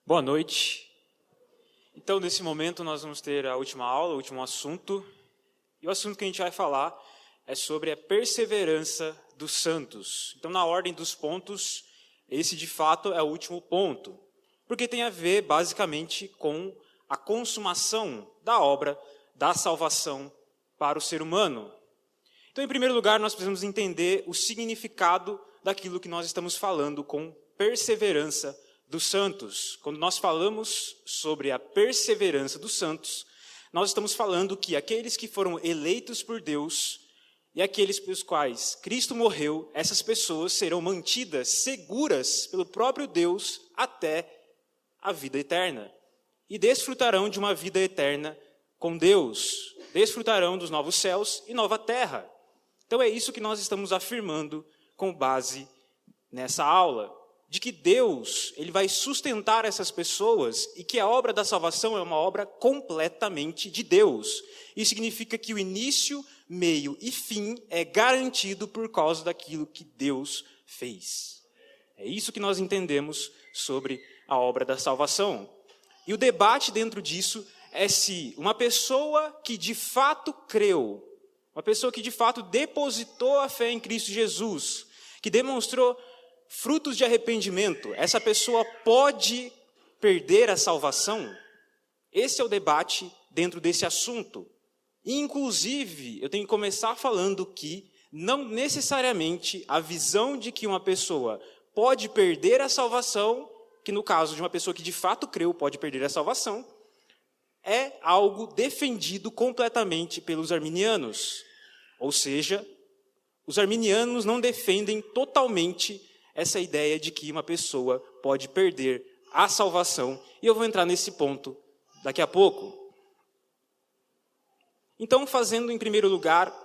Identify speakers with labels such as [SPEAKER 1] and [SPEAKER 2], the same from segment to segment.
[SPEAKER 1] Boa noite. Então, nesse momento, nós vamos ter a última aula, o último assunto. E o assunto que a gente vai falar é sobre a perseverança dos santos. Então, na ordem dos pontos, esse de fato é o último ponto, porque tem a ver, basicamente, com a consumação da obra da salvação para o ser humano. Então, em primeiro lugar, nós precisamos entender o significado daquilo que nós estamos falando com perseverança dos santos. Quando nós falamos sobre a perseverança dos santos, nós estamos falando que aqueles que foram eleitos por Deus e aqueles pelos quais Cristo morreu, essas pessoas serão mantidas seguras pelo próprio Deus até a vida eterna. E desfrutarão de uma vida eterna com Deus. Desfrutarão dos novos céus e nova terra. Então é isso que nós estamos afirmando com base nessa aula. De que Deus ele vai sustentar essas pessoas e que a obra da salvação é uma obra completamente de Deus. Isso significa que o início, meio e fim é garantido por causa daquilo que Deus fez. É isso que nós entendemos sobre a obra da salvação. E o debate dentro disso é se uma pessoa que de fato creu, uma pessoa que de fato depositou a fé em Cristo Jesus, que demonstrou frutos de arrependimento, essa pessoa pode perder a salvação? Esse é o debate dentro desse assunto. E, inclusive, eu tenho que começar falando que não necessariamente a visão de que uma pessoa pode perder a salvação, que no caso de uma pessoa que de fato creu pode perder a salvação, é algo defendido completamente pelos arminianos. Ou seja, os arminianos não defendem totalmente essa ideia de que uma pessoa pode perder a salvação. E eu vou entrar nesse ponto daqui a pouco. Então, fazendo em primeiro lugar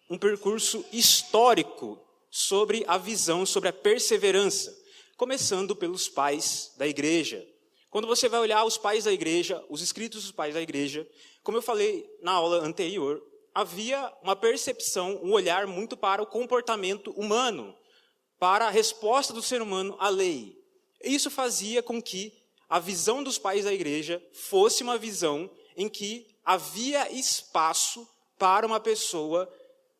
[SPEAKER 1] um percurso histórico sobre a visão, sobre a perseverança, começando pelos pais da igreja. Quando você vai olhar os pais da igreja, os escritos dos pais da igreja, como eu falei na aula anterior, havia uma percepção, um olhar muito para o comportamento humano, para a resposta do ser humano à lei. Isso fazia com que a visão dos pais da igreja fosse uma visão em que havia espaço para uma pessoa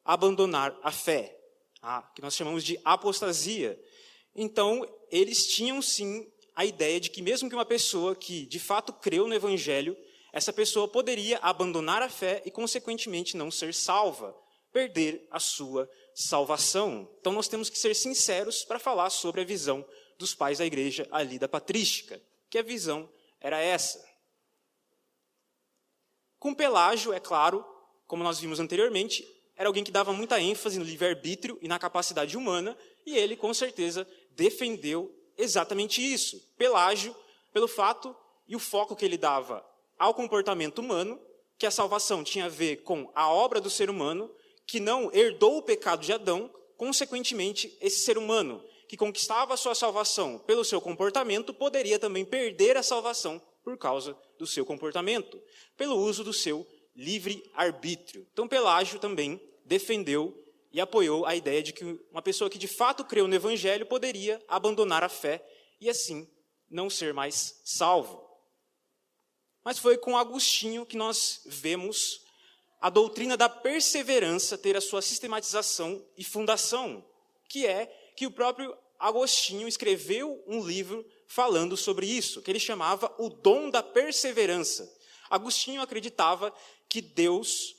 [SPEAKER 1] abandonar a fé, que nós chamamos de apostasia. Então, eles tinham sim a ideia de que mesmo que uma pessoa que de fato creu no evangelho, essa pessoa poderia abandonar a fé e, consequentemente, não ser salva, perder a sua salvação. Então nós temos que ser sinceros para falar sobre a visão dos pais da igreja ali da patrística, que a visão era essa. Com Pelágio, é claro, como nós vimos anteriormente, era alguém que dava muita ênfase no livre-arbítrio e na capacidade humana, e ele com certeza defendeu exatamente isso. Pelágio, pelo fato e o foco que ele dava ao comportamento humano, que a salvação tinha a ver com a obra do ser humano, que não herdou o pecado de Adão, consequentemente, esse ser humano que conquistava a sua salvação pelo seu comportamento, poderia também perder a salvação por causa do seu comportamento, pelo uso do seu livre-arbítrio. Então, Pelágio também defendeu e apoiou a ideia de que uma pessoa que de fato creu no evangelho poderia abandonar a fé e, assim, não ser mais salvo. Mas foi com Agostinho que nós vemos a doutrina da perseverança ter a sua sistematização e fundação, que é que o próprio Agostinho escreveu um livro falando sobre isso, que ele chamava o dom da perseverança. Agostinho acreditava que Deus,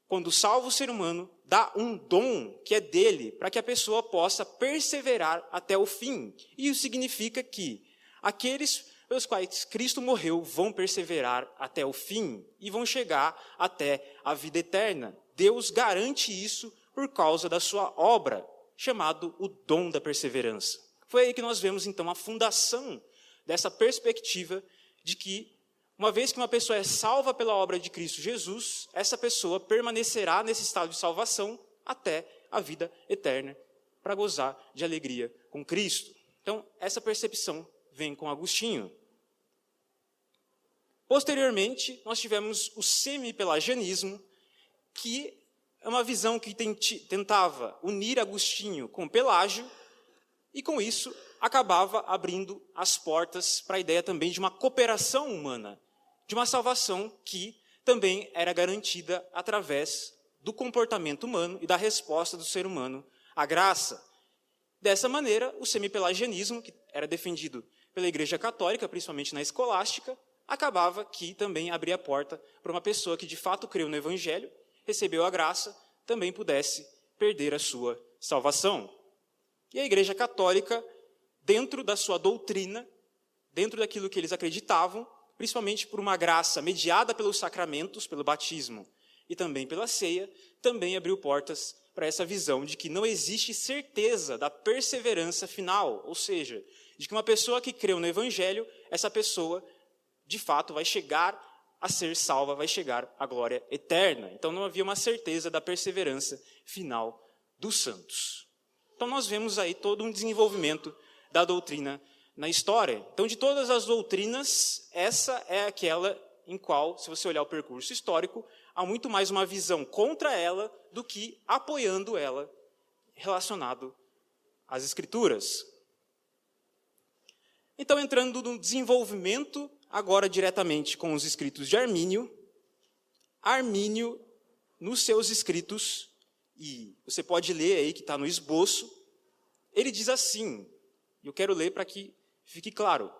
[SPEAKER 1] quando salva o ser humano, dá um dom que é dele, para que a pessoa possa perseverar até o fim. E isso significa que aqueles pelos quais Cristo morreu, vão perseverar até o fim e vão chegar até a vida eterna. Deus garante isso por causa da sua obra, chamado o dom da perseverança. Foi aí que nós vemos, então, a fundação dessa perspectiva de que, uma vez que uma pessoa é salva pela obra de Cristo Jesus, essa pessoa permanecerá nesse estado de salvação até a vida eterna, para gozar de alegria com Cristo. Então, essa percepção vem com Agostinho. Posteriormente, nós tivemos o semi-pelagianismo, que é uma visão que tentava unir Agostinho com Pelágio, e com isso acabava abrindo as portas para a ideia também de uma cooperação humana, de uma salvação que também era garantida através do comportamento humano e da resposta do ser humano à graça. Dessa maneira, o semipelagianismo, que era defendido pela Igreja Católica, principalmente na escolástica, acabava que também abria a porta para uma pessoa que de fato creu no Evangelho, recebeu a graça, também pudesse perder a sua salvação. E a Igreja Católica, dentro da sua doutrina, dentro daquilo que eles acreditavam, principalmente por uma graça mediada pelos sacramentos, pelo batismo e também pela ceia, também abriu portas para essa visão de que não existe certeza da perseverança final, ou seja, de que uma pessoa que creu no Evangelho, essa pessoa, de fato, vai chegar a ser salva, vai chegar à glória eterna. Então não havia uma certeza da perseverança final dos santos. Então nós vemos aí todo um desenvolvimento da doutrina na história. Então, de todas as doutrinas, essa é aquela em qual, se você olhar o percurso histórico, há muito mais uma visão contra ela do que apoiando ela relacionado às Escrituras. Então, entrando no desenvolvimento, agora diretamente com os escritos de Armínio, Armínio, nos seus escritos, e você pode ler aí que está no esboço, ele diz assim, eu quero ler para que fique claro: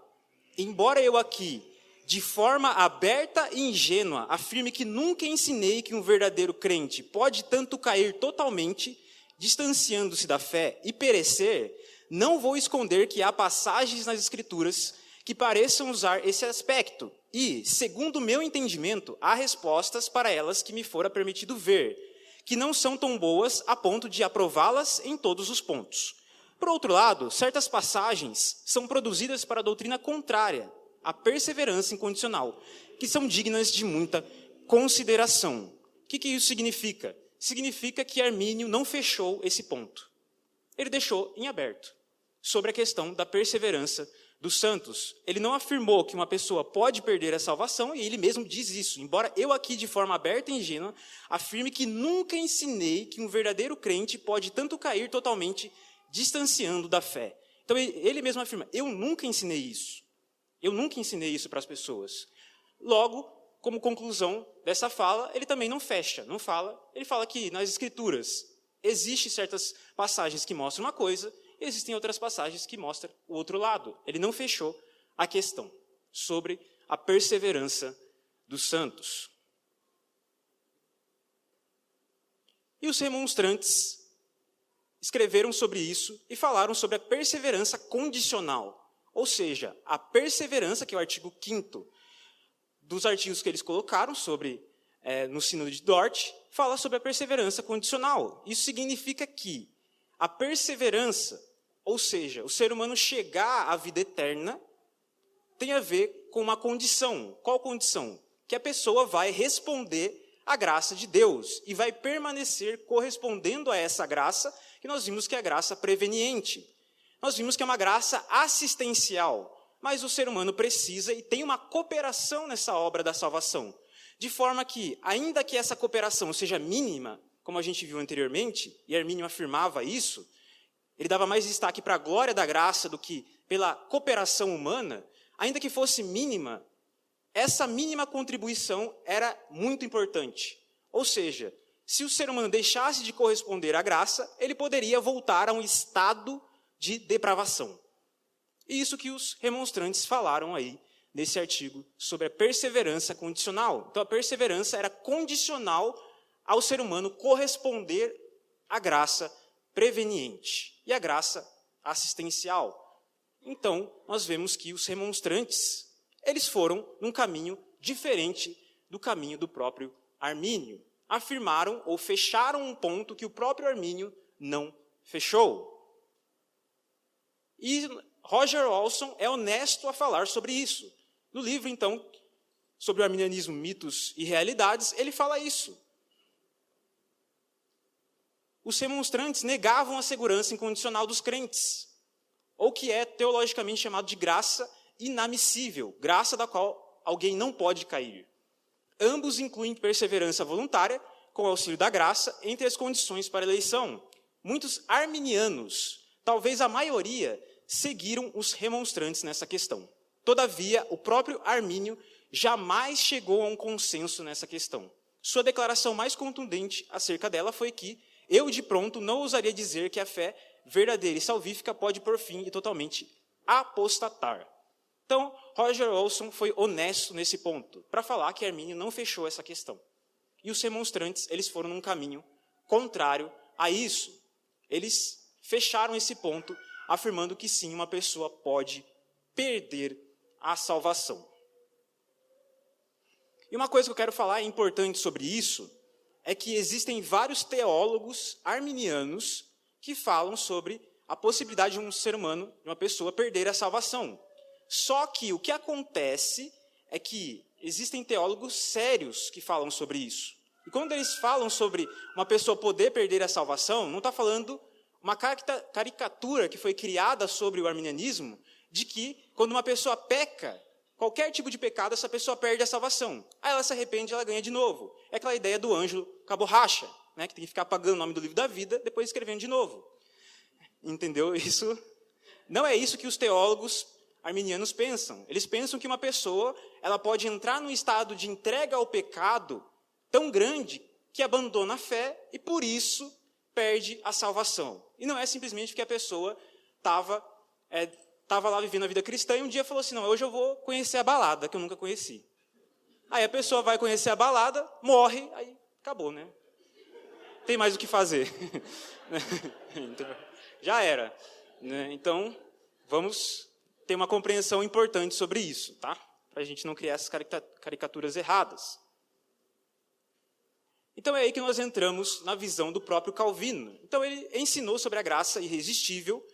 [SPEAKER 1] embora eu aqui, de forma aberta e ingênua, afirme que nunca ensinei que um verdadeiro crente pode tanto cair totalmente, distanciando-se da fé e perecer, não vou esconder que há passagens nas Escrituras que pareçam usar esse aspecto, e, segundo o meu entendimento, há respostas para elas que me fora permitido ver, que não são tão boas a ponto de aprová-las em todos os pontos. Por outro lado, certas passagens são produzidas para a doutrina contrária, a perseverança incondicional, que são dignas de muita consideração. O que isso significa? Significa que Armínio não fechou esse ponto. Ele deixou em aberto sobre a questão da perseverança dos santos. Ele não afirmou que uma pessoa pode perder a salvação, e ele mesmo diz isso. Embora eu aqui, de forma aberta e ingênua, afirme que nunca ensinei que um verdadeiro crente pode tanto cair totalmente distanciando da fé. Então ele mesmo afirma, eu nunca ensinei isso. Eu nunca ensinei isso para as pessoas. Logo, como conclusão dessa fala, ele também não fecha, não fala. Ele fala que nas Escrituras existem certas passagens que mostram uma coisa, e existem outras passagens que mostram o outro lado. Ele não fechou a questão sobre a perseverança dos santos. E os remonstrantes escreveram sobre isso e falaram sobre a perseverança condicional. Ou seja, a perseverança, que é o artigo 5º dos artigos que eles colocaram no Sínodo de Dort, fala sobre a perseverança condicional. Isso significa que a perseverança, ou seja, o ser humano chegar à vida eterna, tem a ver com uma condição. Qual condição? Que a pessoa vai responder à graça de Deus e vai permanecer correspondendo a essa graça, que nós vimos que é a graça preveniente. Nós vimos que é uma graça assistencial, mas o ser humano precisa e tem uma cooperação nessa obra da salvação, de forma que, ainda que essa cooperação seja mínima, como a gente viu anteriormente, e Armínio afirmava isso, ele dava mais destaque para a glória da graça do que pela cooperação humana, ainda que fosse mínima, essa mínima contribuição era muito importante. Ou seja, se o ser humano deixasse de corresponder à graça, ele poderia voltar a um estado de depravação. E isso que os remonstrantes falaram aí nesse artigo sobre a perseverança condicional. Então a perseverança era condicional ao ser humano corresponder à graça preveniente e à graça assistencial. Então nós vemos que os remonstrantes, eles foram num caminho diferente do caminho do próprio Armínio. Afirmaram ou fecharam um ponto que o próprio Armínio não fechou. E Roger Olson é honesto a falar sobre isso. No livro, então, sobre o arminianismo, mitos e realidades, ele fala isso. Os remonstrantes negavam a segurança incondicional dos crentes, ou que é teologicamente chamado de graça inamissível, graça da qual alguém não pode cair. Ambos incluem perseverança voluntária, com o auxílio da graça, entre as condições para a eleição. Muitos arminianos, talvez a maioria,
[SPEAKER 2] seguiram os remonstrantes nessa questão. Todavia, o próprio Armínio jamais chegou a um consenso nessa questão. Sua declaração mais contundente acerca dela foi que eu, de pronto, não ousaria dizer que a fé verdadeira e salvífica pode, por fim, e totalmente apostatar. Então, Roger Olson foi honesto nesse ponto, para falar que Armínio não fechou essa questão. E os remonstrantes, eles foram num caminho contrário a isso. Eles fecharam esse ponto, afirmando que sim, uma pessoa pode perder a salvação. E uma coisa que eu quero falar importante sobre isso é que existem vários teólogos arminianos que falam sobre a possibilidade de um ser humano, de uma pessoa, perder a salvação. Só que o que acontece é que existem teólogos sérios que falam sobre isso. E quando eles falam sobre uma pessoa poder perder a salvação, não está falando uma caricatura que foi criada sobre o arminianismo, de que quando uma pessoa peca, qualquer tipo de pecado, essa pessoa perde a salvação. Aí ela se arrepende e ela ganha de novo. É aquela ideia do anjo com a borracha, né, que tem que ficar apagando o nome do livro da vida, depois escrevendo de novo. Entendeu? Isso não é isso que os teólogos arminianos pensam. Eles pensam que uma pessoa ela pode entrar num estado de entrega ao pecado tão grande que abandona a fé e, por isso, perde a salvação. E não é simplesmente porque a pessoa estava lá vivendo a vida cristã e um dia falou assim, não, hoje eu vou conhecer a balada, que eu nunca conheci. Aí a pessoa vai conhecer a balada, morre, aí acabou, né? Tem mais o que fazer. Então, já era. Então, vamos ter uma compreensão importante sobre isso, tá? Para a gente não criar essas caricaturas erradas. Então é aí que nós entramos na visão do próprio Calvino. Então ele ensinou sobre a graça irresistível,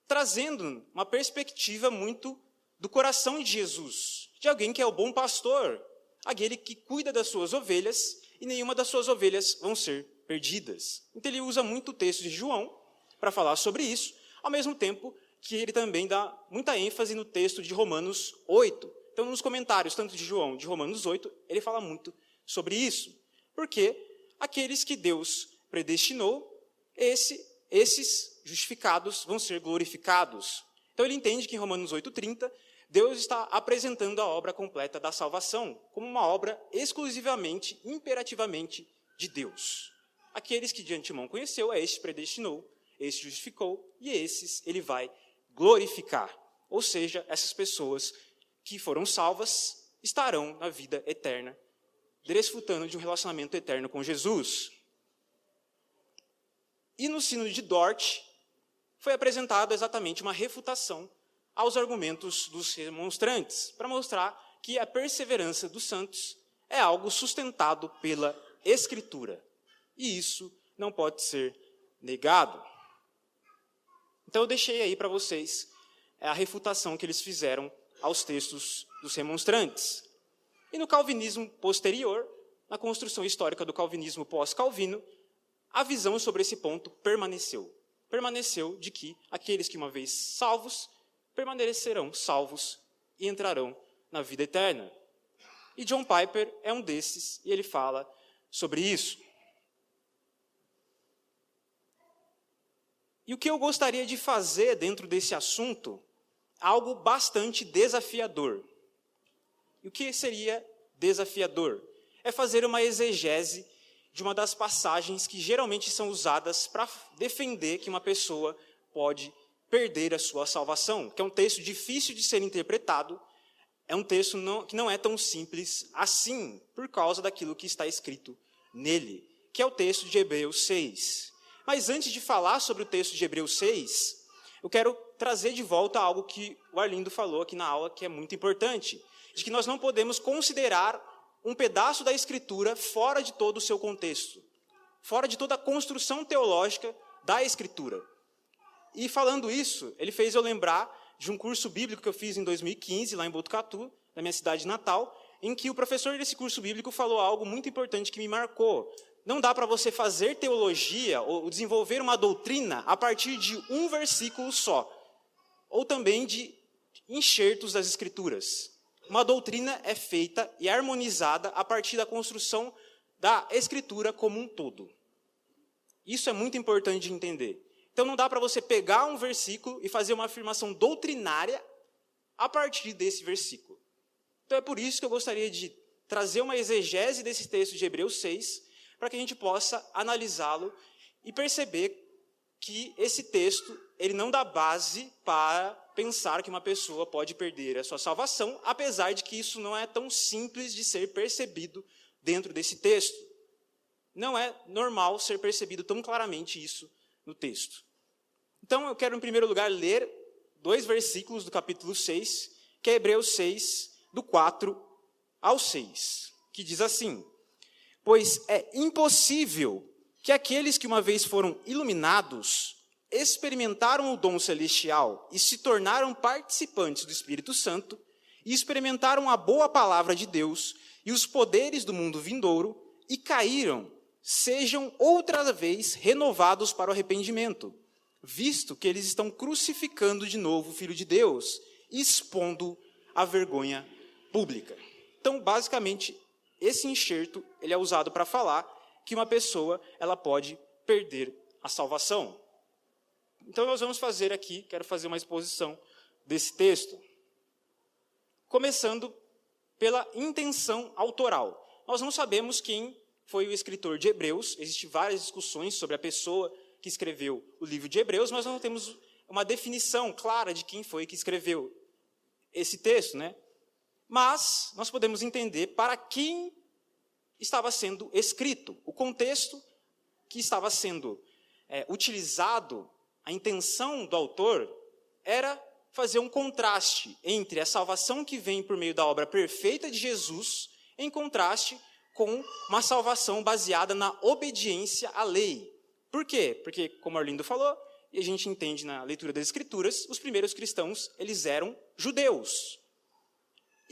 [SPEAKER 2] trazendo uma perspectiva muito do coração de Jesus, de alguém que é o bom pastor, aquele que cuida das suas ovelhas e nenhuma das suas ovelhas vão ser perdidas. Então ele usa muito o texto de João para falar sobre isso, ao mesmo tempo que ele também dá muita ênfase no texto de Romanos 8. Então nos comentários, tanto de João, de Romanos 8, ele fala muito sobre isso. Porque aqueles que Deus predestinou, esses justificados vão ser glorificados. Então ele entende que em Romanos 8,30, Deus está apresentando a obra completa da salvação como uma obra exclusivamente, imperativamente de Deus. Aqueles que de antemão conheceu, a estes predestinou, estes justificou, e esses ele vai glorificar. Ou seja, essas pessoas que foram salvas estarão na vida eterna, desfrutando de um relacionamento eterno com Jesus. E no Sínodo de Dort, foi apresentada exatamente uma refutação aos argumentos dos remonstrantes, para mostrar que a perseverança dos santos é algo sustentado pela Escritura. E isso não pode ser negado. Então eu deixei aí para vocês a refutação que eles fizeram aos textos dos remonstrantes. E no calvinismo posterior, na construção histórica do calvinismo pós-calvino, a visão sobre esse ponto permaneceu. Permaneceu de que aqueles que uma vez salvos, permanecerão salvos e entrarão na vida eterna. E John Piper é um desses, e ele fala sobre isso. E o que eu gostaria de fazer dentro desse assunto, algo bastante desafiador. E o que seria desafiador? É fazer uma exegese de uma das passagens que geralmente são usadas para defender que uma pessoa pode perder a sua salvação, que é um texto difícil de ser interpretado, é um texto que não é tão simples assim, por causa daquilo que está escrito nele, que é o texto de Hebreus 6. Mas antes de falar sobre o texto de Hebreus 6, eu quero trazer de volta algo que o Arlindo falou aqui na aula, que é muito importante, de que nós não podemos considerar um pedaço da Escritura fora de todo o seu contexto, fora de toda a construção teológica da Escritura. E falando isso, ele fez eu lembrar de um curso bíblico que eu fiz em 2015, lá em Botucatu, na minha cidade natal, em que o professor desse curso bíblico falou algo muito importante que me marcou. Não dá para você fazer teologia ou desenvolver uma doutrina a partir de um versículo só, ou também de enxertos das Escrituras. Uma doutrina é feita e harmonizada a partir da construção da Escritura como um todo. Isso é muito importante de entender. Então não dá para você pegar um versículo e fazer uma afirmação doutrinária a partir desse versículo. Então é por isso que eu gostaria de trazer uma exegese desse texto de Hebreus 6, para que a gente possa analisá-lo e perceber que esse texto ele não dá base para pensar que uma pessoa pode perder a sua salvação, apesar de que isso não é tão simples de ser percebido dentro desse texto. Não é normal ser percebido tão claramente isso no texto. Então, eu quero, em primeiro lugar, ler 2 versículos do capítulo 6, que é Hebreus 6, do 4 ao 6, que diz assim: pois é impossível que aqueles que uma vez foram iluminados, experimentaram o dom celestial e se tornaram participantes do Espírito Santo, e experimentaram a boa palavra de Deus e os poderes do mundo vindouro, e caíram, sejam outra vez renovados para o arrependimento, visto que eles estão crucificando de novo o Filho de Deus, expondo a vergonha pública. Então, basicamente, esse enxerto ele é usado para falar que uma pessoa ela pode perder a salvação. Então, nós vamos fazer aqui, quero fazer uma exposição desse texto, começando pela intenção autoral. Nós não sabemos quem foi o escritor de Hebreus, existem várias discussões sobre a pessoa que escreveu o livro de Hebreus, mas nós não temos uma definição clara de quem foi que escreveu esse texto, né? Mas nós podemos entender para quem estava sendo escrito. O contexto que estava sendo utilizado, a intenção do autor era fazer um contraste entre a salvação que vem por meio da obra perfeita de Jesus, em contraste com uma salvação baseada na obediência à lei. Por quê? Porque, como Arlindo falou, e a gente entende na leitura das Escrituras, os primeiros cristãos, eles eram judeus.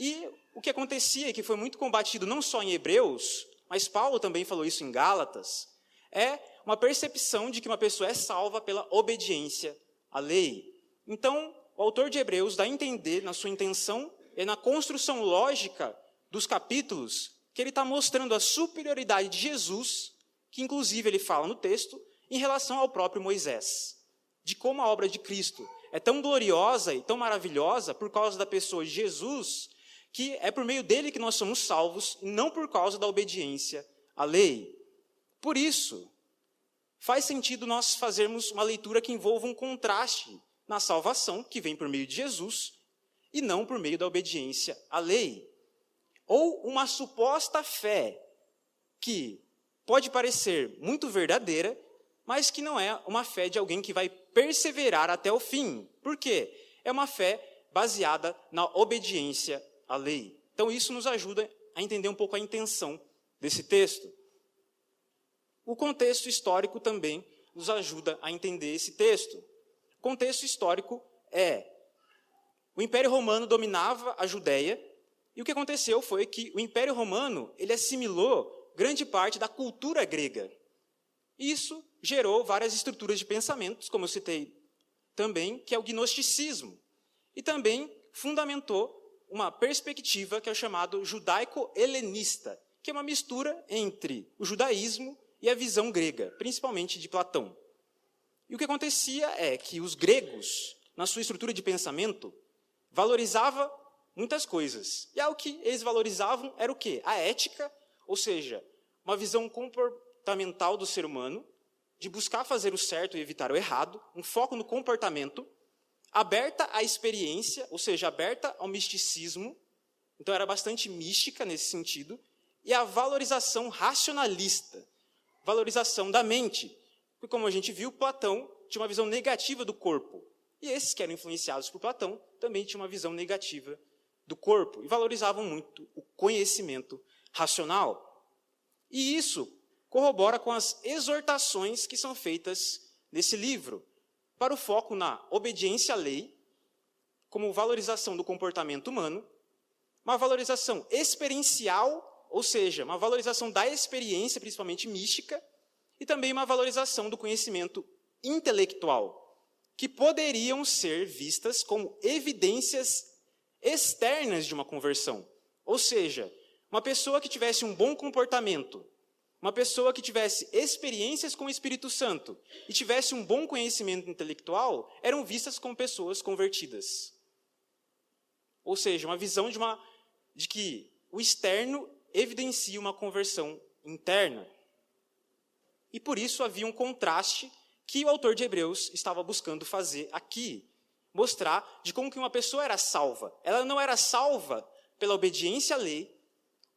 [SPEAKER 2] E o que acontecia, e que foi muito combatido não só em Hebreus, mas Paulo também falou isso em Gálatas, é uma percepção de que uma pessoa é salva pela obediência à lei. Então, o autor de Hebreus dá a entender, na sua intenção e na construção lógica dos capítulos, que ele está mostrando a superioridade de Jesus, que inclusive ele fala no texto, em relação ao próprio Moisés. De como a obra de Cristo é tão gloriosa e tão maravilhosa por causa da pessoa de Jesus, que é por meio dele que nós somos salvos, e não por causa da obediência à lei. Por isso, faz sentido nós fazermos uma leitura que envolva um contraste na salvação, que vem por meio de Jesus, e não por meio da obediência à lei. Ou uma suposta fé que pode parecer muito verdadeira, mas que não é uma fé de alguém que vai perseverar até o fim. Por quê? É uma fé baseada na obediência à lei. Então, isso nos ajuda a entender um pouco a intenção desse texto. O contexto histórico também nos ajuda a entender esse texto. O contexto histórico é: o Império Romano dominava a Judéia, e o que aconteceu foi que o Império Romano ele assimilou grande parte da cultura grega. Isso gerou várias estruturas de pensamentos, como eu citei também, que é o gnosticismo. E também fundamentou uma perspectiva que é o chamado judaico-helenista, que é uma mistura entre o judaísmo e a visão grega, principalmente de Platão. E o que acontecia é que os gregos, na sua estrutura de pensamento, valorizavam muitas coisas. E algo que eles valorizavam era o quê? A ética, ou seja, uma visão comportamental do ser humano, de buscar fazer o certo e evitar o errado, um foco no comportamento, aberta à experiência, ou seja, aberta ao misticismo, então era bastante mística nesse sentido, e a valorização racionalista, valorização da mente. Porque, como a gente viu, Platão tinha uma visão negativa do corpo, e esses que eram influenciados por Platão também tinham uma visão negativa do corpo, e valorizavam muito o conhecimento racional. E isso corrobora com as exortações que são feitas nesse livro, para o foco na obediência à lei, como valorização do comportamento humano, uma valorização experiencial, ou seja, uma valorização da experiência, principalmente mística, e também uma valorização do conhecimento intelectual, que poderiam ser vistas como evidências externas de uma conversão. Ou seja, uma pessoa que tivesse um bom comportamento, uma pessoa que tivesse experiências com o Espírito Santo e tivesse um bom conhecimento intelectual, eram vistas como pessoas convertidas. Ou seja, uma visão de que o externo evidencia uma conversão interna. E por isso havia um contraste que o autor de Hebreus estava buscando fazer aqui, mostrar de como que uma pessoa era salva. Ela não era salva pela obediência à lei,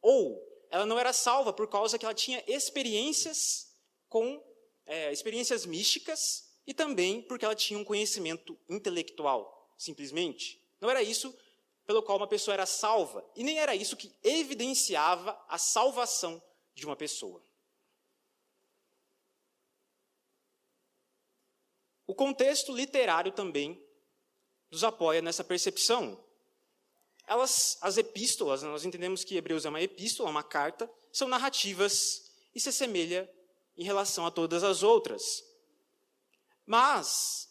[SPEAKER 2] ou ela não era salva por causa que ela tinha experiências místicas e também porque ela tinha um conhecimento intelectual, simplesmente. Não era isso pelo qual uma pessoa era salva, e nem era isso que evidenciava a salvação de uma pessoa. O contexto literário também nos apoia nessa percepção. As epístolas, nós entendemos que Hebreus é uma epístola, uma carta, são narrativas e se assemelha em relação a todas as outras. Mas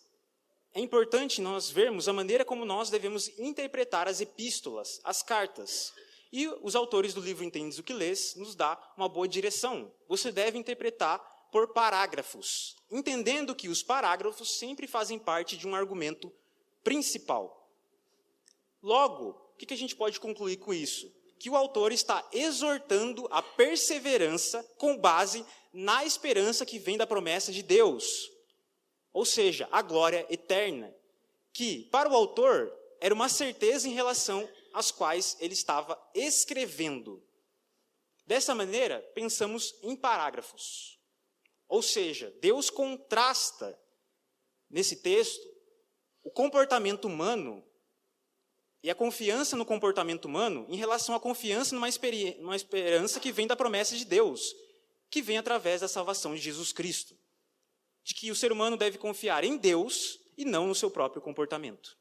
[SPEAKER 2] é importante nós vermos a maneira como nós devemos interpretar as epístolas, as cartas. E os autores do livro Entendes o que Lês nos dá uma boa direção. Você deve interpretar por parágrafos, entendendo que os parágrafos sempre fazem parte de um argumento principal. Logo, o que a gente pode concluir com isso? Que o autor está exortando a perseverança com base na esperança que vem da promessa de Deus. Ou seja, a glória eterna, que para o autor era uma certeza em relação às quais ele estava escrevendo. Dessa maneira, pensamos em parágrafos. Ou seja, Deus contrasta nesse texto o comportamento humano e a confiança no comportamento humano em relação à confiança numa esperança que vem da promessa de Deus, que vem através da salvação de Jesus Cristo. De que o ser humano deve confiar em Deus e não no seu próprio comportamento.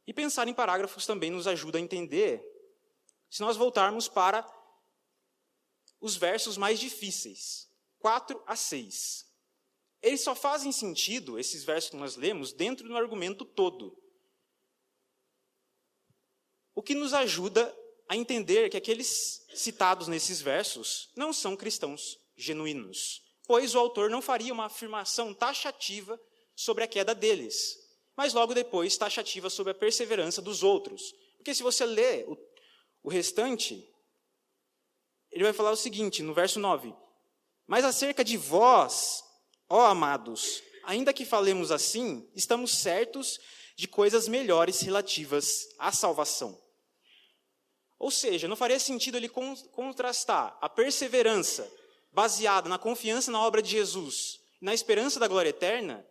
[SPEAKER 2] E pensar em parágrafos também nos ajuda a entender, se nós voltarmos para os versos mais difíceis, 4 a 6. Eles só fazem sentido, esses versos que nós lemos, dentro do argumento todo. O que nos ajuda a entender que aqueles citados nesses versos não são cristãos genuínos, pois o autor não faria uma afirmação taxativa sobre a queda deles, mas logo depois taxativa sobre a perseverança dos outros. Porque se você lê o restante, ele vai falar o seguinte, no verso 9: mas acerca de vós, ó amados, ainda que falemos assim, estamos certos de coisas melhores relativas à salvação. Ou seja, não faria sentido ele contrastar a perseverança baseada na confiança na obra de Jesus, na esperança da glória eterna,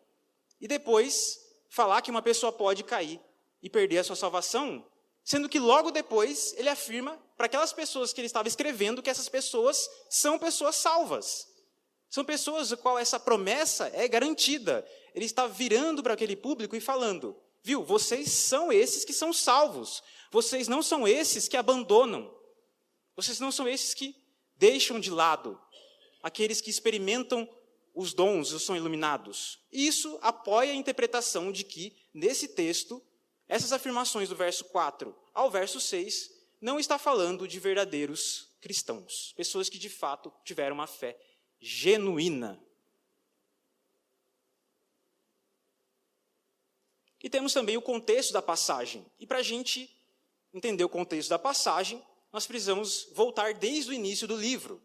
[SPEAKER 2] e depois falar que uma pessoa pode cair e perder a sua salvação, sendo que logo depois ele afirma para aquelas pessoas que ele estava escrevendo que essas pessoas são pessoas salvas. São pessoas a qual essa promessa é garantida. Ele está virando para aquele público e falando, viu, vocês são esses que são salvos. Vocês não são esses que abandonam. Vocês não são esses que deixam de lado aqueles que experimentam os dons e são iluminados. E isso apoia a interpretação de que, nesse texto, essas afirmações do verso 4 ao verso 6 não está falando de verdadeiros cristãos, pessoas que de fato tiveram uma fé genuína. E temos também o contexto da passagem. E para a gente entender o contexto da passagem, nós precisamos voltar desde o início do livro.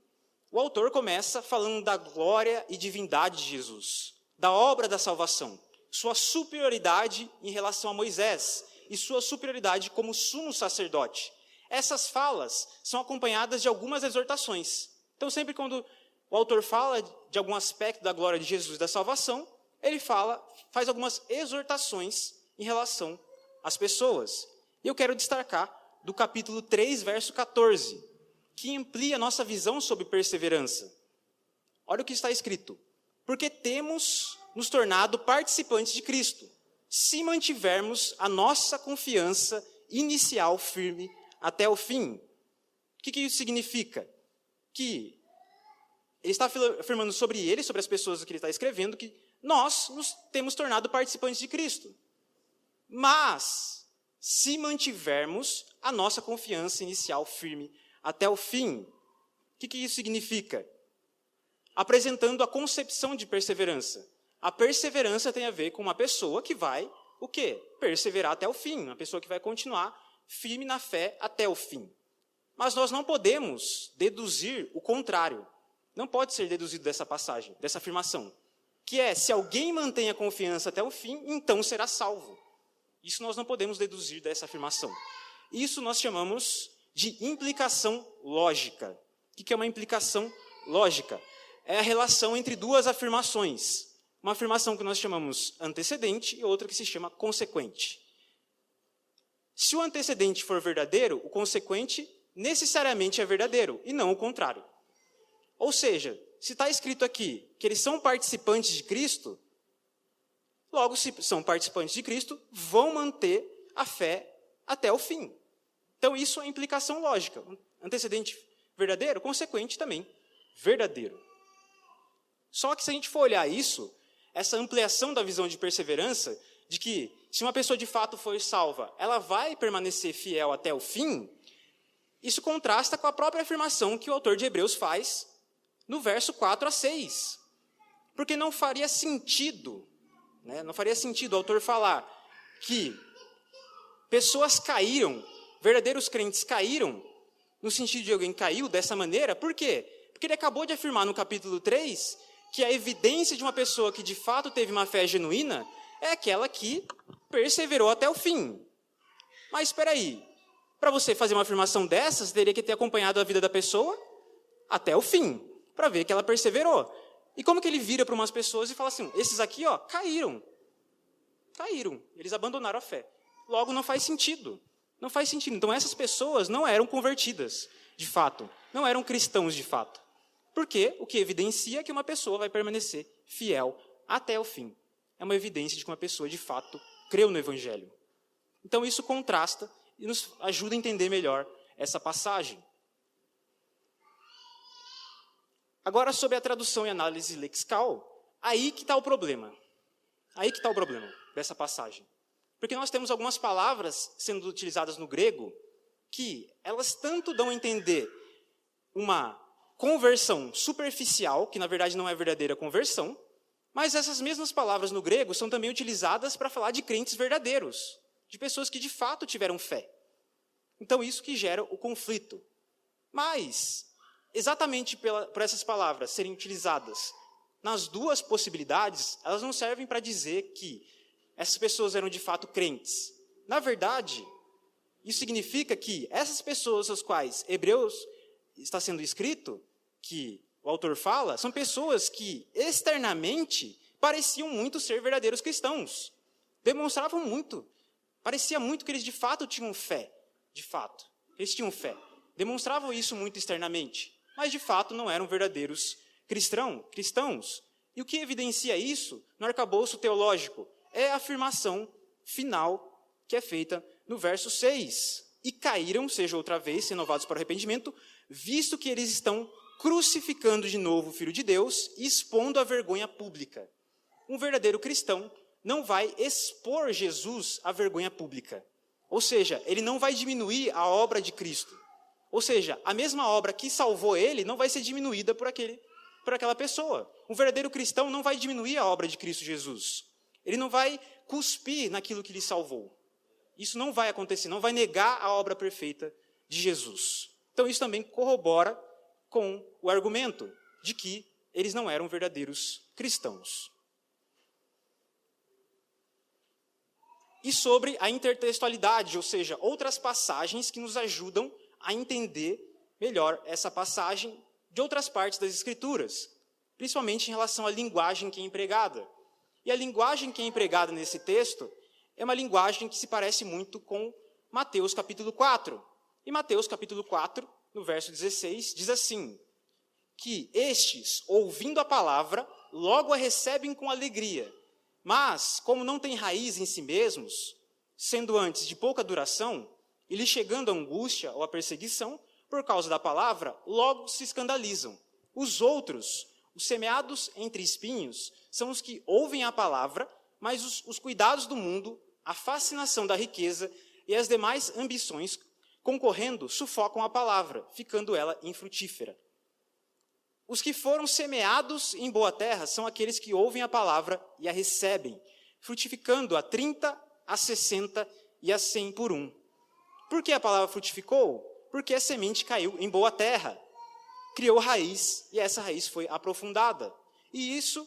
[SPEAKER 2] O autor começa falando da glória e divindade de Jesus, da obra da salvação, sua superioridade em relação a Moisés e sua superioridade como sumo sacerdote. Essas falas são acompanhadas de algumas exortações. Então, sempre quando o autor fala de algum aspecto da glória de Jesus e da salvação, ele faz algumas exortações em relação às pessoas. E eu quero destacar do capítulo 3, verso 14, que amplia a nossa visão sobre perseverança. Olha o que está escrito. Porque temos nos tornado participantes de Cristo, se mantivermos a nossa confiança inicial firme até o fim. O que isso significa? Que ele está afirmando sobre ele, sobre as pessoas que ele está escrevendo, que nós nos temos tornado participantes de Cristo. Mas, se mantivermos a nossa confiança inicial firme até o fim. O que isso significa? Apresentando a concepção de perseverança. A perseverança tem a ver com uma pessoa que vai, o quê? Perseverar até o fim, uma pessoa que vai continuar firme na fé até o fim. Mas nós não podemos deduzir o contrário. Não pode ser deduzido dessa passagem, dessa afirmação, que é, se alguém mantém a confiança até o fim, então será salvo. Isso nós não podemos deduzir dessa afirmação. Isso nós chamamos de implicação lógica. O que é uma implicação lógica? É a relação entre duas afirmações. Uma afirmação que nós chamamos antecedente e outra que se chama consequente. Se o antecedente for verdadeiro, o consequente necessariamente é verdadeiro, e não o contrário. Ou seja, se está escrito aqui que eles são participantes de Cristo, logo, se são participantes de Cristo, vão manter a fé até o fim. Então, isso é implicação lógica. Antecedente verdadeiro, consequente também verdadeiro. Só que se a gente for olhar isso, essa ampliação da visão de perseverança, de que se uma pessoa de fato for salva, ela vai permanecer fiel até o fim, isso contrasta com a própria afirmação que o autor de Hebreus faz no verso 4 a 6. Porque não faria sentido, não faria sentido o autor falar que pessoas caíram, verdadeiros crentes caíram, no sentido de alguém caiu dessa maneira. Por quê? Porque ele acabou de afirmar no capítulo 3 que a evidência de uma pessoa que de fato teve uma fé genuína é aquela que perseverou até o fim. Mas espera aí, para você fazer uma afirmação dessas, teria que ter acompanhado a vida da pessoa até o fim, para ver que ela perseverou. E como que ele vira para umas pessoas e fala assim, esses aqui, caíram, eles abandonaram a fé. Logo, não faz sentido. Não faz sentido. Então, essas pessoas não eram convertidas, de fato. Não eram cristãos, de fato. Porque o que evidencia é que uma pessoa vai permanecer fiel até o fim. É uma evidência de que uma pessoa, de fato, creu no Evangelho. Então, isso contrasta e nos ajuda a entender melhor essa passagem. Agora, sobre a tradução e análise lexical, aí que está o problema. Aí que está o problema dessa passagem. Porque nós temos algumas palavras sendo utilizadas no grego que elas tanto dão a entender uma conversão superficial, que na verdade não é verdadeira conversão, mas essas mesmas palavras no grego são também utilizadas para falar de crentes verdadeiros, de pessoas que de fato tiveram fé. Então isso que gera o conflito. Mas, exatamente por essas palavras serem utilizadas nas duas possibilidades, elas não servem para dizer que essas pessoas eram de fato crentes. Na verdade, isso significa que essas pessoas às quais Hebreus está sendo escrito, que o autor fala, são pessoas que externamente pareciam muito ser verdadeiros cristãos. Demonstravam muito. Parecia muito que eles de fato tinham fé. De fato. Eles tinham fé. Demonstravam isso muito externamente. Mas de fato não eram verdadeiros cristãos. E o que evidencia isso no arcabouço teológico é a afirmação final que é feita no verso 6. E caíram, seja outra vez, renovados para o arrependimento, visto que eles estão crucificando de novo o Filho de Deus e expondo a vergonha pública. Um verdadeiro cristão não vai expor Jesus à vergonha pública. Ou seja, ele não vai diminuir a obra de Cristo. Ou seja, a mesma obra que salvou ele não vai ser diminuída por aquela pessoa. Um verdadeiro cristão não vai diminuir a obra de Cristo Jesus. Ele não vai cuspir naquilo que lhe salvou. Isso não vai acontecer, não vai negar a obra perfeita de Jesus. Então isso também corrobora com o argumento de que eles não eram verdadeiros cristãos. E sobre a intertextualidade, ou seja, outras passagens que nos ajudam a entender melhor essa passagem de outras partes das Escrituras, principalmente em relação à linguagem que é empregada. E a linguagem que é empregada nesse texto é uma linguagem que se parece muito com Mateus capítulo 4. E Mateus capítulo 4, no verso 16, diz assim, que estes, ouvindo a palavra, logo a recebem com alegria, mas, como não têm raiz em si mesmos, sendo antes de pouca duração, e lhe chegando a angústia ou a perseguição, por causa da palavra, logo se escandalizam. Os outros, os semeados entre espinhos, são os que ouvem a palavra, mas os cuidados do mundo, a fascinação da riqueza e as demais ambições, concorrendo, sufocam a palavra, ficando ela infrutífera. Os que foram semeados em boa terra são aqueles que ouvem a palavra e a recebem, frutificando a 30, a 60 e a 100 por um. Por que a palavra frutificou? Porque a semente caiu em boa terra, criou raiz e essa raiz foi aprofundada. E isso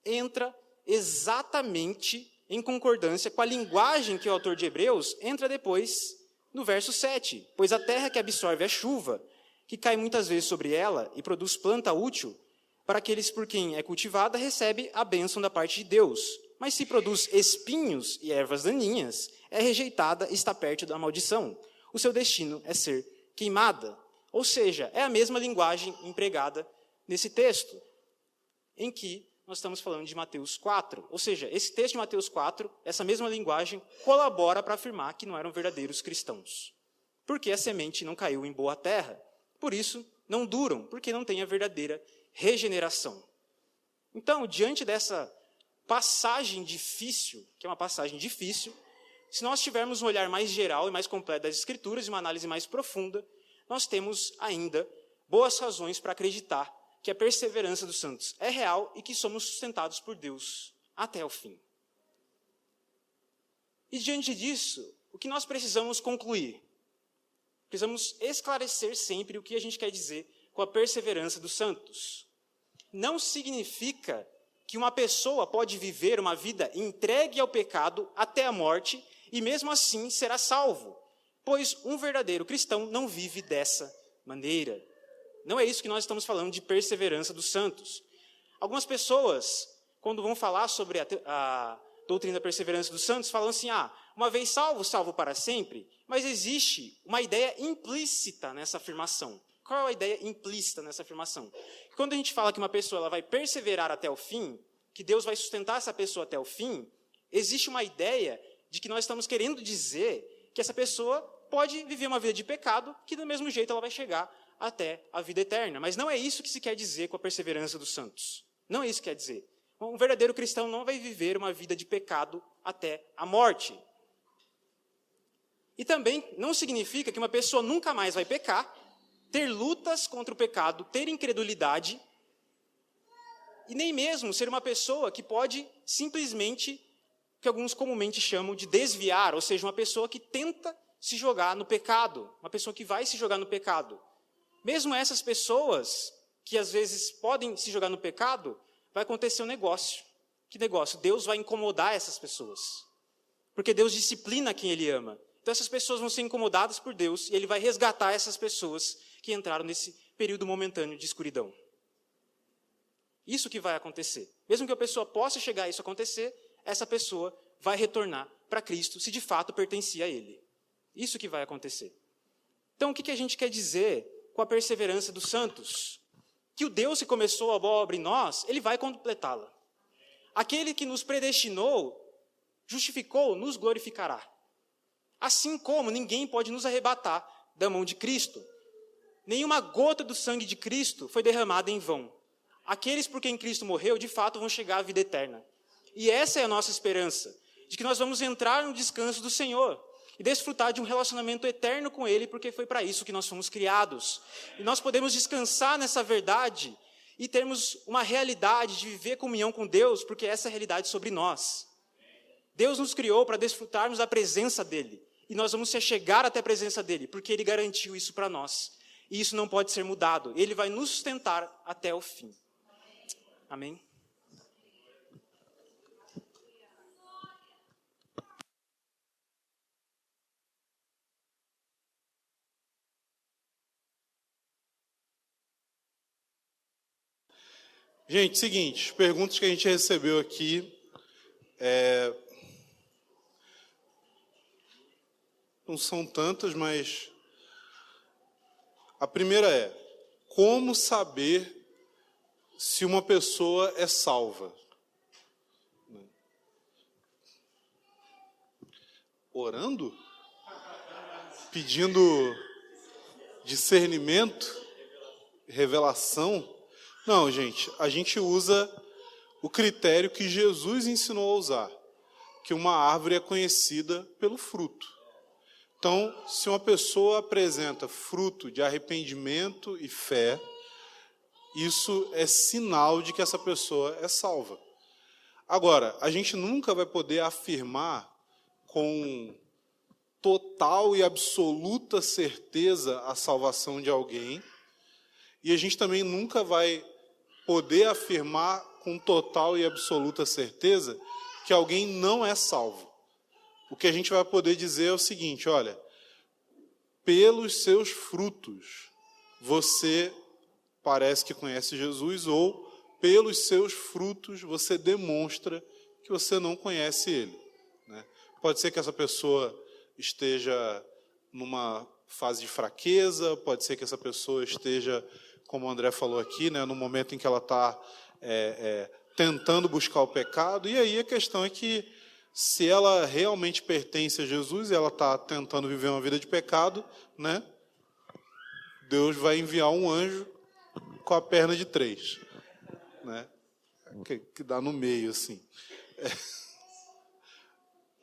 [SPEAKER 2] entra exatamente em concordância com a linguagem que o autor de Hebreus entra depois no verso 7. Pois a terra que absorve a chuva, que cai muitas vezes sobre ela e produz planta útil, para aqueles por quem é cultivada, recebe a bênção da parte de Deus. Mas se produz espinhos e ervas daninhas, é rejeitada e está perto da maldição. O seu destino é ser queimada. Ou seja, é a mesma linguagem empregada nesse texto, em que nós estamos falando de Mateus 4. Ou seja, esse texto de Mateus 4, essa mesma linguagem, colabora para afirmar que não eram verdadeiros cristãos. Porque a semente não caiu em boa terra. Por isso, não duram, porque não têm a verdadeira regeneração. Então, diante dessa passagem difícil, que é uma passagem difícil, se nós tivermos um olhar mais geral e mais completo das Escrituras e uma análise mais profunda, nós temos ainda boas razões para acreditar que a perseverança dos santos é real e que somos sustentados por Deus até o fim. E diante disso, o que nós precisamos concluir? Precisamos esclarecer sempre o que a gente quer dizer com a perseverança dos santos. Não significa que uma pessoa pode viver uma vida entregue ao pecado até a morte e mesmo assim será salvo, pois um verdadeiro cristão não vive dessa maneira. Não é isso que nós estamos falando de perseverança dos santos. Algumas pessoas, quando vão falar sobre a doutrina da perseverança dos santos, falam assim, uma vez salvo, salvo para sempre. Mas existe uma ideia implícita nessa afirmação. Qual é a ideia implícita nessa afirmação? Quando a gente fala que uma pessoa ela vai perseverar até o fim, que Deus vai sustentar essa pessoa até o fim, existe uma ideia de que nós estamos querendo dizer que essa pessoa pode viver uma vida de pecado, que do mesmo jeito ela vai chegar até a vida eterna. Mas não é isso que se quer dizer com a perseverança dos santos. Não é isso que quer dizer. Um verdadeiro cristão não vai viver uma vida de pecado até a morte. E também não significa que uma pessoa nunca mais vai pecar, ter lutas contra o pecado, ter incredulidade, e nem mesmo ser uma pessoa que pode simplesmente, que alguns comumente chamam de desviar, ou seja, uma pessoa que tenta se jogar no pecado, uma pessoa que vai se jogar no pecado. Mesmo essas pessoas que às vezes podem se jogar no pecado, vai acontecer um negócio. Que negócio? Deus vai incomodar essas pessoas. Porque Deus disciplina quem Ele ama. Então essas pessoas vão ser incomodadas por Deus e Ele vai resgatar essas pessoas que entraram nesse período momentâneo de escuridão. Isso que vai acontecer. Mesmo que a pessoa possa chegar a isso acontecer, essa pessoa vai retornar para Cristo se de fato pertencia a Ele. Isso que vai acontecer. Então o que a gente quer dizer com a perseverança dos santos? Que o Deus que começou a boa obra em nós, Ele vai completá-la. Aquele que nos predestinou, justificou, nos glorificará. Assim como ninguém pode nos arrebatar da mão de Cristo. Nenhuma gota do sangue de Cristo foi derramada em vão. Aqueles por quem Cristo morreu, de fato, vão chegar à vida eterna. E essa é a nossa esperança, de que nós vamos entrar no descanso do Senhor e desfrutar de um relacionamento eterno com Ele, porque foi para isso que nós fomos criados. E nós podemos descansar nessa verdade e termos uma realidade de viver comunhão com Deus, porque essa é a realidade sobre nós. Deus nos criou para desfrutarmos da presença dEle. E nós vamos se achegar até a presença dEle, porque Ele garantiu isso para nós. E isso não pode ser mudado. Ele vai nos sustentar até o fim. Amém?
[SPEAKER 3] Gente, seguinte, perguntas que a gente recebeu aqui. Não são tantas, mas a primeira é: como saber se uma pessoa é salva? Orando? Pedindo discernimento? Revelação? Não, gente, a gente usa o critério que Jesus ensinou a usar, que uma árvore é conhecida pelo fruto. Então, se uma pessoa apresenta fruto de arrependimento e fé, isso é sinal de que essa pessoa é salva. Agora, a gente nunca vai poder afirmar com total e absoluta certeza a salvação de alguém, e a gente também nunca vai poder afirmar com total e absoluta certeza que alguém não é salvo. O que a gente vai poder dizer é o seguinte: olha, pelos seus frutos você parece que conhece Jesus, ou pelos seus frutos você demonstra que você não conhece ele, né? Pode ser que essa pessoa esteja numa fase de fraqueza, pode ser que essa pessoa esteja, como o André falou aqui, né, no momento em que ela está tentando buscar o pecado, e aí a questão é que, se ela realmente pertence a Jesus e ela está tentando viver uma vida de pecado, né, Deus vai enviar um anjo com a perna de 3, né, que dá no meio, assim.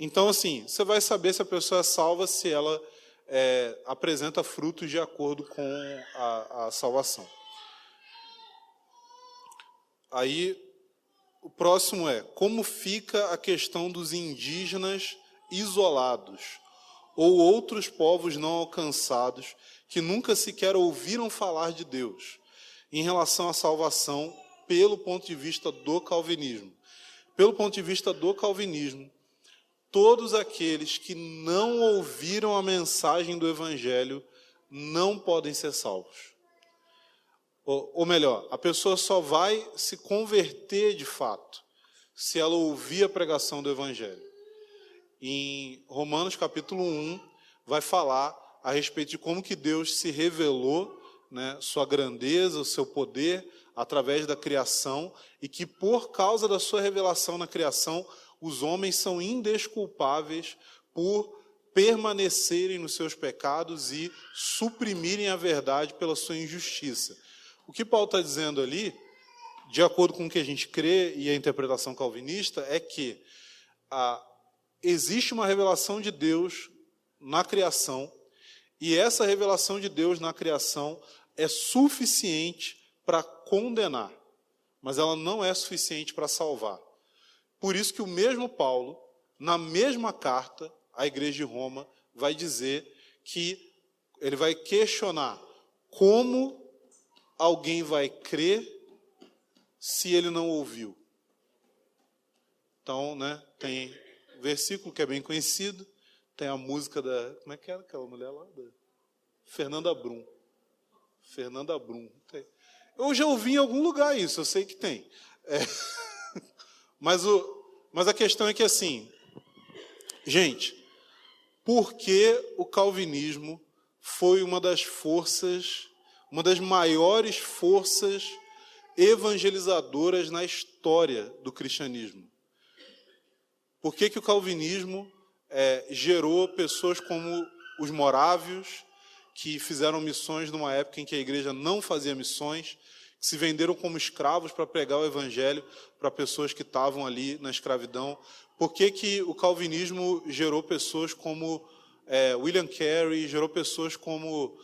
[SPEAKER 3] Então, assim, você vai saber se a pessoa é salva se ela apresenta frutos de acordo com a salvação. Aí, o próximo é: como fica a questão dos indígenas isolados ou outros povos não alcançados que nunca sequer ouviram falar de Deus, em relação à salvação pelo ponto de vista do calvinismo? Pelo ponto de vista do calvinismo, todos aqueles que não ouviram a mensagem do Evangelho não podem ser salvos. Ou melhor, a pessoa só vai se converter de fato se ela ouvir a pregação do Evangelho. Em Romanos capítulo 1, vai falar a respeito de como que Deus se revelou, né, sua grandeza, o seu poder, através da criação, e que por causa da sua revelação na criação, os homens são indesculpáveis por permanecerem nos seus pecados e suprimirem a verdade pela sua injustiça. O que Paulo está dizendo ali, de acordo com o que a gente crê e a interpretação calvinista, é que existe uma revelação de Deus na criação, e essa revelação de Deus na criação é suficiente para condenar, mas ela não é suficiente para salvar. Por isso que o mesmo Paulo, na mesma carta à igreja de Roma, vai dizer que ele vai questionar como alguém vai crer se ele não ouviu. Então, né, tem versículo que é bem conhecido, tem a música da... Como é que era aquela mulher lá? Da Fernanda Brum. Fernanda Brum. Eu já ouvi em algum lugar isso, eu sei que tem. Mas a questão é que, assim, gente, por que o calvinismo foi uma das maiores forças evangelizadoras na história do cristianismo? Por que o calvinismo gerou pessoas como os morávios, que fizeram missões numa época em que a igreja não fazia missões, que se venderam como escravos para pregar o evangelho para pessoas que estavam ali na escravidão? Por que o calvinismo gerou pessoas como William Carey, gerou pessoas como...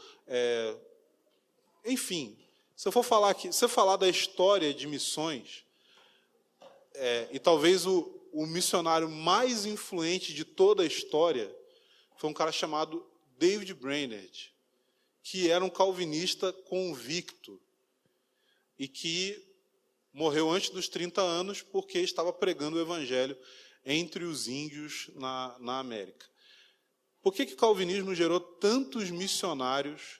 [SPEAKER 3] enfim, se eu for falar aqui, se eu falar da história de missões, e talvez o missionário mais influente de toda a história foi um cara chamado David Brainerd, que era um calvinista convicto e que morreu antes dos 30 anos porque estava pregando o evangelho entre os índios na América. Por que o calvinismo gerou tantos missionários?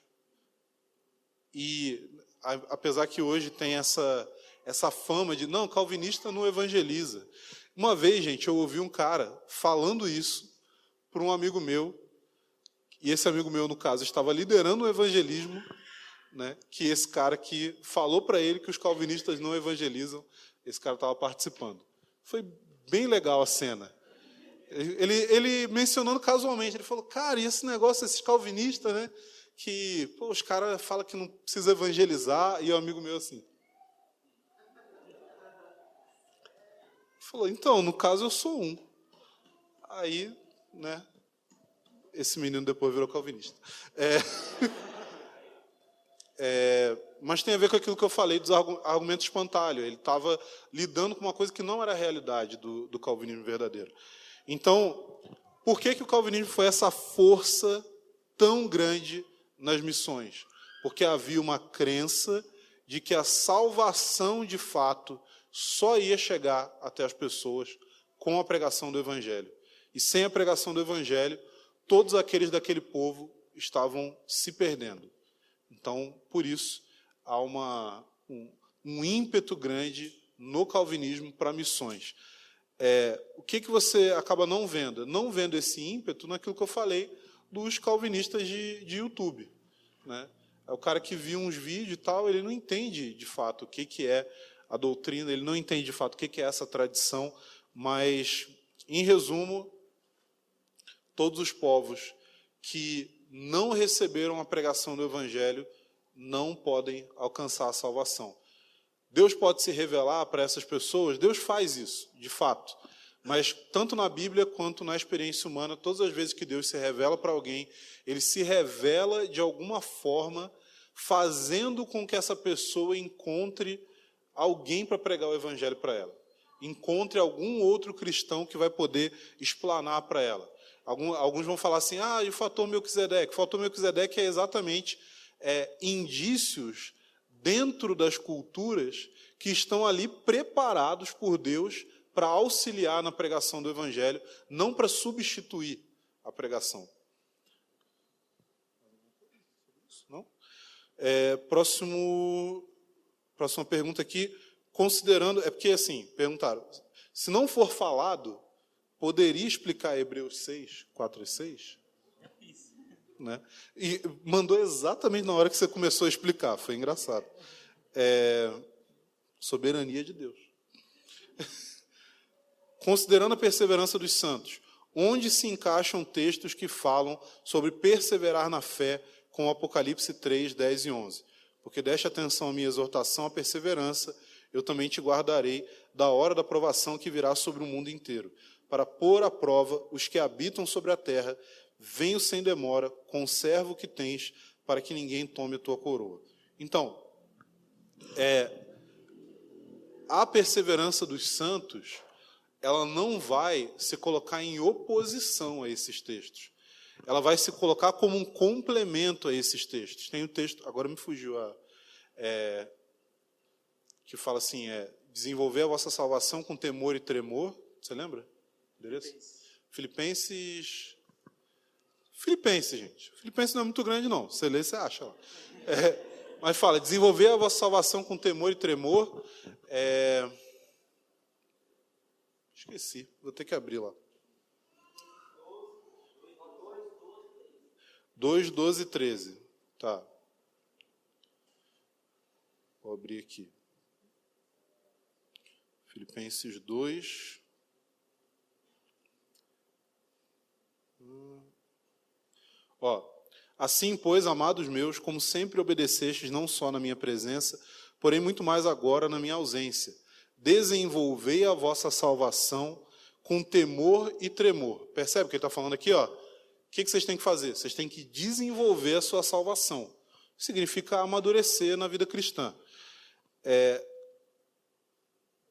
[SPEAKER 3] E apesar que hoje tem essa fama de, não, calvinista não evangeliza. Uma vez, gente, eu ouvi um cara falando isso para um amigo meu, e esse amigo meu, no caso, estava liderando o evangelismo, né, que esse cara que falou para ele que os calvinistas não evangelizam, esse cara estava participando. Foi bem legal a cena. Ele mencionando casualmente, ele falou, cara, e esse negócio, esses calvinistas, né, que os caras falam que não precisa evangelizar, e o amigo meu assim. Falou, então, no caso eu sou um. Aí, né, esse menino depois virou calvinista. Mas tem a ver com aquilo que eu falei dos argumentos espantalho. Ele estava lidando com uma coisa que não era a realidade do calvinismo verdadeiro. Então, por que o calvinismo foi essa força tão grande nas missões? Porque havia uma crença de que a salvação, de fato, só ia chegar até as pessoas com a pregação do Evangelho. E sem a pregação do Evangelho, todos aqueles daquele povo estavam se perdendo. Então, por isso, há um ímpeto grande no calvinismo para missões. O que você acaba não vendo? Não vendo esse ímpeto naquilo que eu falei dos calvinistas de YouTube, né? É o cara que viu uns vídeos e tal, ele não entende, de fato, o que é a doutrina, ele não entende, de fato, o que é essa tradição, mas, em resumo, todos os povos que não receberam a pregação do Evangelho não podem alcançar a salvação. Deus pode se revelar para essas pessoas, Deus faz isso, de fato. Mas, tanto na Bíblia quanto na experiência humana, todas as vezes que Deus se revela para alguém, Ele se revela de alguma forma, fazendo com que essa pessoa encontre alguém para pregar o Evangelho para ela. Encontre algum outro cristão que vai poder explanar para ela. Alguns vão falar assim, e o fator Melquisedeque? O fator Melquisedeque é exatamente indícios dentro das culturas que estão ali preparados por Deus para auxiliar na pregação do Evangelho, não para substituir a pregação. Não? Próxima pergunta aqui, considerando... porque, assim, perguntaram, se não for falado, poderia explicar Hebreus 6, 4 e 6? Né? E mandou exatamente na hora que você começou a explicar, foi engraçado. Soberania de Deus. Considerando a perseverança dos santos, onde se encaixam textos que falam sobre perseverar na fé, com Apocalipse 3, 10 e 11? Porque deste atenção à minha exortação à perseverança, eu também te guardarei da hora da provação que virá sobre o mundo inteiro, para pôr à prova os que habitam sobre a terra. Venho sem demora, conserva o que tens, para que ninguém tome a tua coroa. Então, a perseverança dos santos, ela não vai se colocar em oposição a esses textos. Ela vai se colocar como um complemento a esses textos. Tem um texto, agora me fugiu, que fala assim, desenvolver a vossa salvação com temor e tremor. Você lembra? Filipenses, gente. Filipenses não é muito grande, não. Você lê, você acha lá. Mas fala, desenvolver a vossa salvação com temor e tremor. Esqueci, vou ter que abrir lá. 2, 12 e 13. Tá. Vou abrir aqui. Filipenses 2. Assim, pois, amados meus, como sempre obedecestes, não só na minha presença, porém muito mais agora na minha ausência, desenvolvei a vossa salvação com temor e tremor. Percebe o que ele está falando aqui? O que vocês têm que fazer? Vocês têm que desenvolver a sua salvação. Significa amadurecer na vida cristã.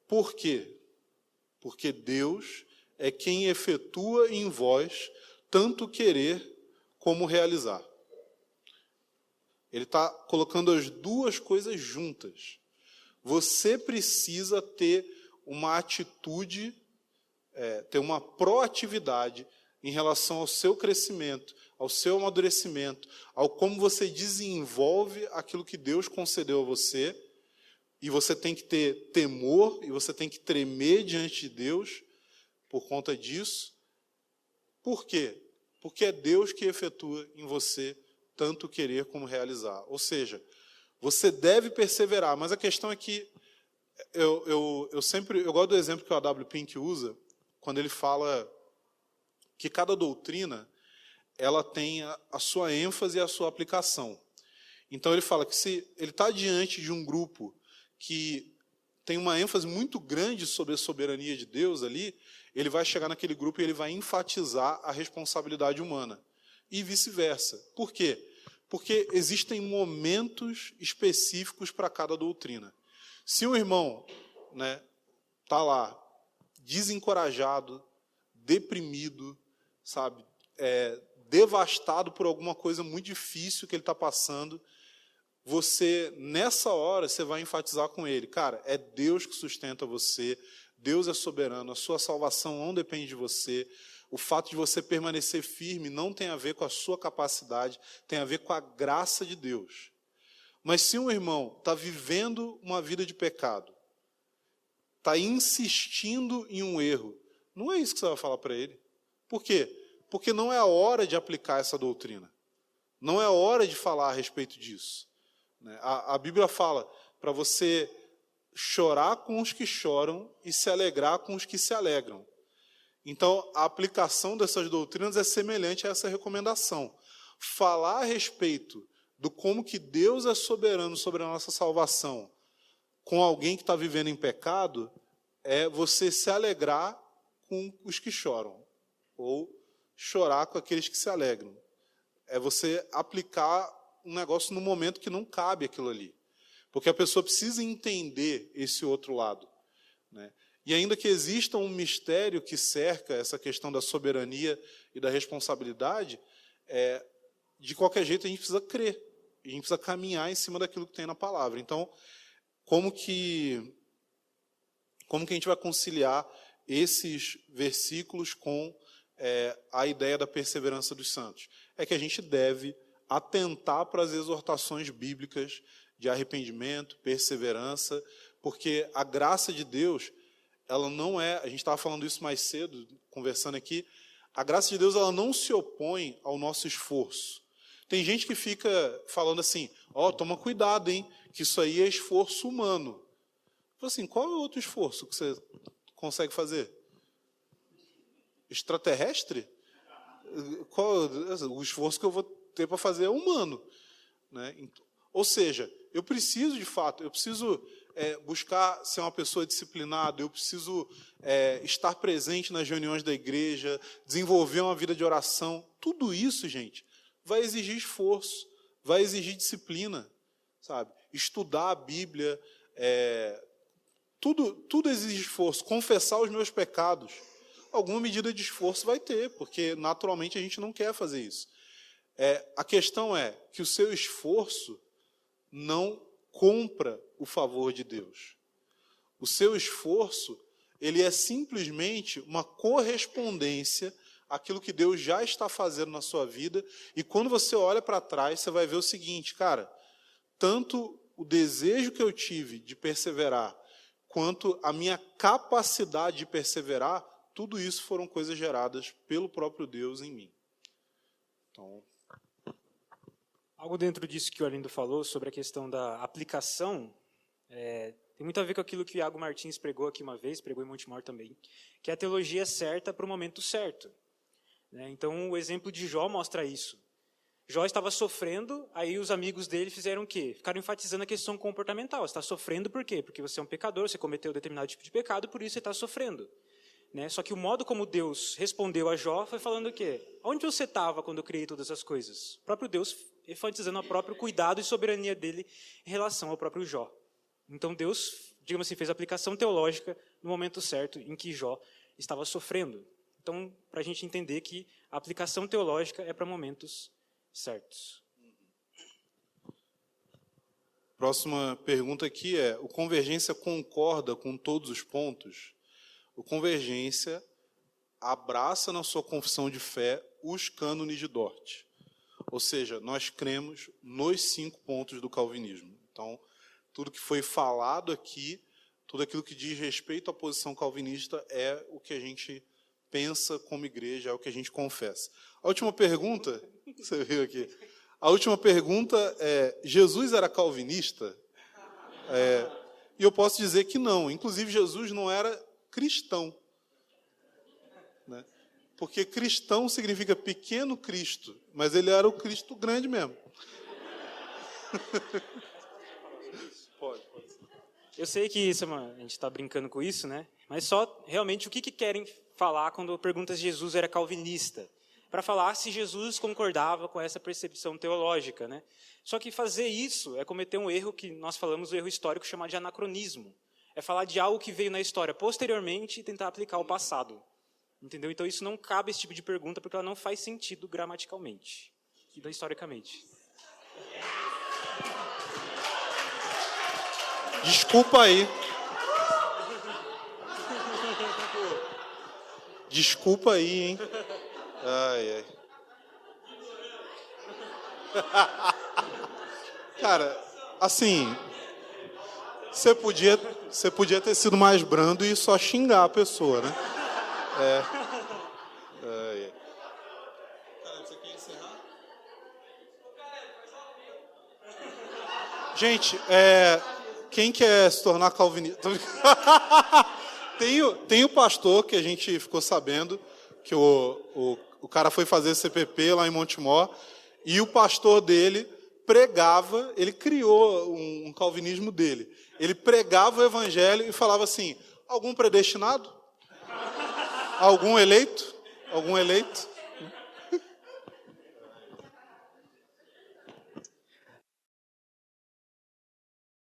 [SPEAKER 3] Por quê? Porque Deus é quem efetua em vós tanto querer como realizar. Ele está colocando as duas coisas juntas. Você precisa ter uma atitude, ter uma proatividade em relação ao seu crescimento, ao seu amadurecimento, ao como você desenvolve aquilo que Deus concedeu a você, e você tem que ter temor, e você tem que tremer diante de Deus por conta disso. Por quê? Porque é Deus que efetua em você tanto querer como realizar. Ou seja, você deve perseverar, mas a questão é que eu gosto do exemplo que o A.W. Pink usa, quando ele fala que cada doutrina ela tem a sua ênfase e a sua aplicação. Então ele fala que se ele está diante de um grupo que tem uma ênfase muito grande sobre a soberania de Deus ali, ele vai chegar naquele grupo e ele vai enfatizar a responsabilidade humana. E vice-versa. Por quê? Porque existem momentos específicos para cada doutrina. Se um irmão, né, tá lá desencorajado, deprimido, sabe, devastado por alguma coisa muito difícil que ele está passando, você, nessa hora, você vai enfatizar com ele, cara, é Deus que sustenta você, Deus é soberano, a sua salvação não depende de você, o fato de você permanecer firme não tem a ver com a sua capacidade, tem a ver com a graça de Deus. Mas se um irmão está vivendo uma vida de pecado, está insistindo em um erro, não é isso que você vai falar para ele. Por quê? Porque não é a hora de aplicar essa doutrina. Não é a hora de falar a respeito disso. A Bíblia fala para você chorar com os que choram e se alegrar com os que se alegram. Então, a aplicação dessas doutrinas é semelhante a essa recomendação. Falar a respeito do como que Deus é soberano sobre a nossa salvação com alguém que está vivendo em pecado é você se alegrar com os que choram ou chorar com aqueles que se alegram. É você aplicar um negócio no momento que não cabe aquilo ali. Porque a pessoa precisa entender esse outro lado, né? E ainda que exista um mistério que cerca essa questão da soberania e da responsabilidade, de qualquer jeito a gente precisa crer. A gente precisa caminhar em cima daquilo que tem na palavra. Então, como que a gente vai conciliar esses versículos com a ideia da perseverança dos santos? É que a gente deve atentar para as exortações bíblicas de arrependimento, perseverança, porque a graça de Deus, ela não é, a gente estava falando isso mais cedo, conversando aqui, a graça de Deus ela não se opõe ao nosso esforço. Tem gente que fica falando assim, toma cuidado, hein, que isso aí é esforço humano. Assim, qual é o outro esforço que você consegue fazer? Extraterrestre? Qual o esforço que eu vou ter para fazer é humano, né? Ou seja, eu preciso de fato, eu preciso buscar ser uma pessoa disciplinada, eu preciso estar presente nas reuniões da igreja, desenvolver uma vida de oração. Tudo isso, gente, vai exigir esforço, vai exigir disciplina, sabe? Estudar a Bíblia, tudo exige esforço. Confessar os meus pecados, alguma medida de esforço vai ter, porque naturalmente a gente não quer fazer isso. A questão é que o seu esforço não compra o favor de Deus. O seu esforço, ele é simplesmente uma correspondência àquilo que Deus já está fazendo na sua vida, e quando você olha para trás, você vai ver o seguinte, cara, tanto o desejo que eu tive de perseverar, quanto a minha capacidade de perseverar, tudo isso foram coisas geradas pelo próprio Deus em mim. Então,
[SPEAKER 1] algo dentro disso que o Arlindo falou, sobre a questão da aplicação, tem muito a ver com aquilo que o Iago Martins pregou aqui uma vez, pregou em Montemor também, que é a teologia certa para o momento certo. Então, o exemplo de Jó mostra isso. Jó estava sofrendo, aí os amigos dele fizeram o quê? Ficaram enfatizando a questão comportamental. Você está sofrendo por quê? Porque você é um pecador, você cometeu determinado tipo de pecado, por isso você está sofrendo. Só que o modo como Deus respondeu a Jó foi falando o quê? Onde você estava quando eu criei todas as coisas? O próprio Deus enfatizando o próprio cuidado e soberania dele em relação ao próprio Jó. Então Deus, digamos assim, fez a aplicação teológica no momento certo em que Jó estava sofrendo. Então, para a gente entender que a aplicação teológica é para momentos certos.
[SPEAKER 3] Próxima pergunta aqui é, o Convergência concorda com todos os pontos? O Convergência abraça na sua confissão de fé os cânones de Dort. Ou seja, nós cremos nos 5 pontos do calvinismo. Então, tudo que foi falado aqui, tudo aquilo que diz respeito à posição calvinista é o que a gente pensa como igreja, é o que a gente confessa. A última pergunta, você viu aqui, a última pergunta é, Jesus era calvinista? E eu posso dizer que não. Inclusive, Jesus não era cristão, né? Porque cristão significa pequeno Cristo, mas ele era o Cristo grande mesmo. Pode.
[SPEAKER 1] Eu sei que isso a gente está brincando com isso, né? Mas só realmente o que querem falar quando perguntam se Jesus era calvinista. para falar se Jesus concordava com essa percepção teológica, né? Só que fazer isso é cometer um erro que nós falamos, o erro histórico chamado de anacronismo. É falar de algo que veio na história posteriormente e tentar aplicar ao passado. Entendeu? Então isso não cabe esse tipo de pergunta porque ela não faz sentido gramaticalmente e historicamente.
[SPEAKER 3] Desculpa aí. Desculpa aí, hein? Ai, ai. Cara, assim, você podia ter sido mais brando e só xingar a pessoa, né? Ai, ai. Cara, você quer encerrar? Gente, quem quer se tornar calvinista? Tem o pastor que a gente ficou sabendo que o cara foi fazer CPP lá em Montemor e o pastor dele pregava, ele criou um calvinismo dele. Ele pregava o evangelho e falava assim: algum predestinado? Algum eleito? Algum eleito?